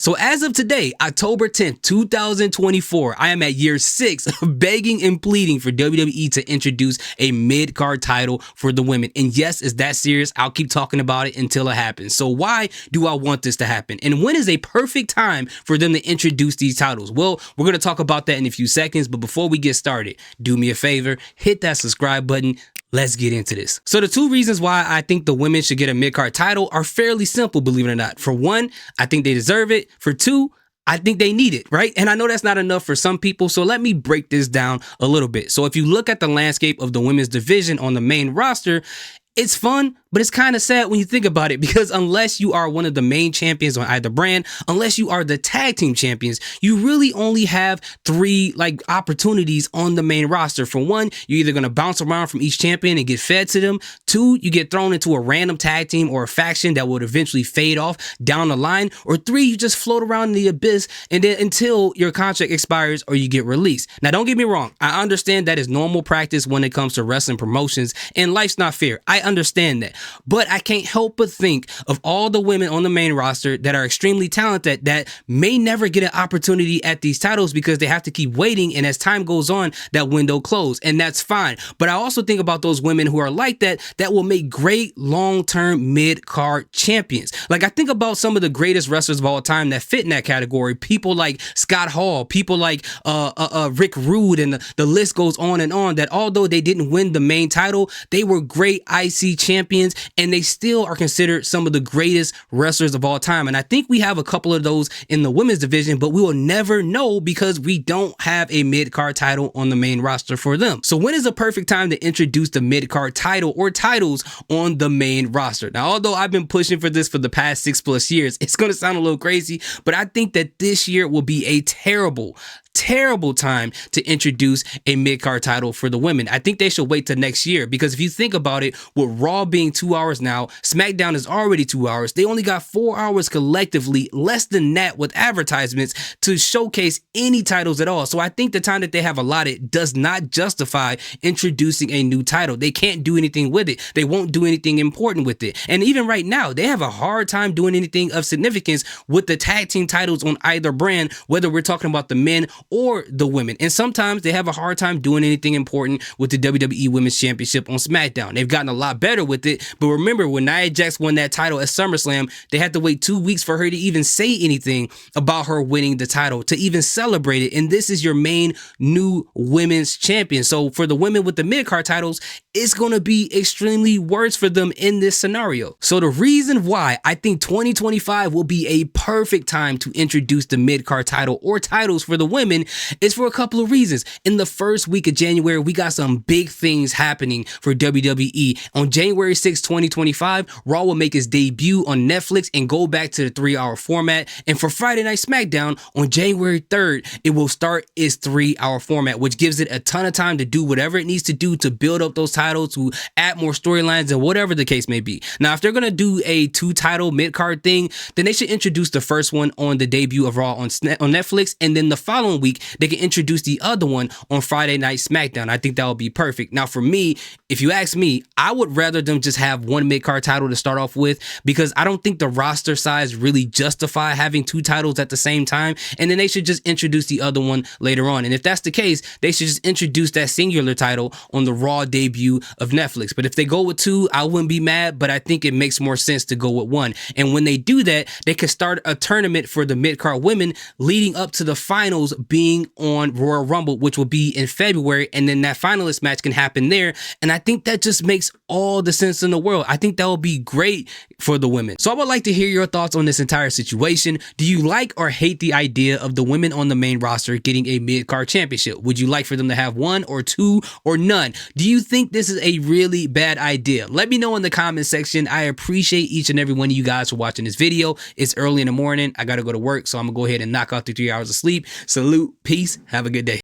So as of today, October 10th, 2024, I am at year 6 of begging and pleading for WWE to introduce a mid-card title for the women. And yes, it's that serious. I'll keep talking about it until it happens. So why do I want this to happen? And when is a perfect time for them to introduce these titles? Well, we're going to talk about that in a few seconds. But before we get started, do me a favor, hit that subscribe button. Let's get into this. So the two reasons why I think the women should get a mid-card title are fairly simple, believe it or not. For one, I think they deserve it. For two, I think they need it, right? And I know that's not enough for some people, so let me break this down a little bit. So if you look at the landscape of the women's division on the main roster, it's fun, but it's kind of sad when you think about it, because unless you are one of the main champions on either brand, unless you are the tag team champions, you really only have 3 opportunities on the main roster. For one, you're either going to bounce around from each champion and get fed to them. 2, you get thrown into a random tag team or a faction that would eventually fade off down the line. Or 3, you just float around in the abyss and then until your contract expires or you get released. Now, don't get me wrong. I understand that is normal practice when it comes to wrestling promotions, and life's not fair. I understand that. But I can't help but think of all the women on the main roster that are extremely talented that may never get an opportunity at these titles because they have to keep waiting, and as time goes on, that window closes, and that's fine. But I also think about those women who are like that will make great long-term mid-card champions. Like, I think about some of the greatest wrestlers of all time that fit in that category. People like Scott Hall, people like Rick Rude, and the list goes on and on, that although they didn't win the main title, they were great IC champions, and they still are considered some of the greatest wrestlers of all time. And I think we have a couple of those in the women's division, but we will never know because we don't have a mid-card title on the main roster for them. So when is the perfect time to introduce the mid-card title or titles on the main roster? Now, although I've been pushing for this for the past 6+ years, it's going to sound a little crazy, but I think that this year will be a terrible time to introduce a mid-card title for the women. I think they should wait till next year, because if you think about it, with Raw being 2 hours now, SmackDown is already 2 hours. They only got 4 hours collectively, less than that with advertisements, to showcase any titles at all. So I think the time that they have allotted does not justify introducing a new title. They can't do anything with it. They won't do anything important with it. And even right now, they have a hard time doing anything of significance with the tag team titles on either brand, whether we're talking about the men or the women. And sometimes they have a hard time doing anything important with the WWE Women's Championship on SmackDown. They've gotten a lot better with it, but remember when Nia Jax won that title at SummerSlam, they had to wait 2 weeks for her to even say anything about her winning the title, to even celebrate it. And this is your main new women's champion. So for the women with the mid-card titles, it's going to be extremely worse for them in this scenario. So the reason why I think 2025 will be a perfect time to introduce the mid-card title or titles for the women is for a couple of reasons. In the first week of January, we got some big things happening for WWE. On January 6, 2025, Raw will make its debut on Netflix and go back to the 3-hour format. And for Friday Night SmackDown, on January 3rd, it will start its 3-hour format, which gives it a ton of time to do whatever it needs to do to build up those titles, to add more storylines, and whatever the case may be. Now, if they're going to do a 2-title mid-card thing, then they should introduce the first one on the debut of Raw on Netflix, and then the following week, they can introduce the other one on Friday Night SmackDown. I think that would be perfect. Now, for me, if you ask me, I would rather them just have one mid-card title to start off with, because I don't think the roster size really justify having 2 titles at the same time, and then they should just introduce the other one later on. And if that's the case, they should just introduce that singular title on the Raw debut of Netflix. But if they go with 2, I wouldn't be mad, but I think it makes more sense to go with 1. And when they do that, they could start a tournament for the mid-card women leading up to the finals being on Royal Rumble, which will be in February, and then that finalist match can happen there. And I think that just makes all the sense in the world. I think that will be great for the women. So I would like to hear your thoughts on this entire situation. Do you like or hate the idea of the women on the main roster getting a mid-card championship? Would you like for them to have 1 or 2 or none? Do you think this is a really bad idea? Let me know in the comment section. I appreciate each and every one of you guys for watching this video. It's early in the morning. I got to go to work, so I'm gonna go ahead and knock out the 3 hours of sleep. Salute, peace, have a good day.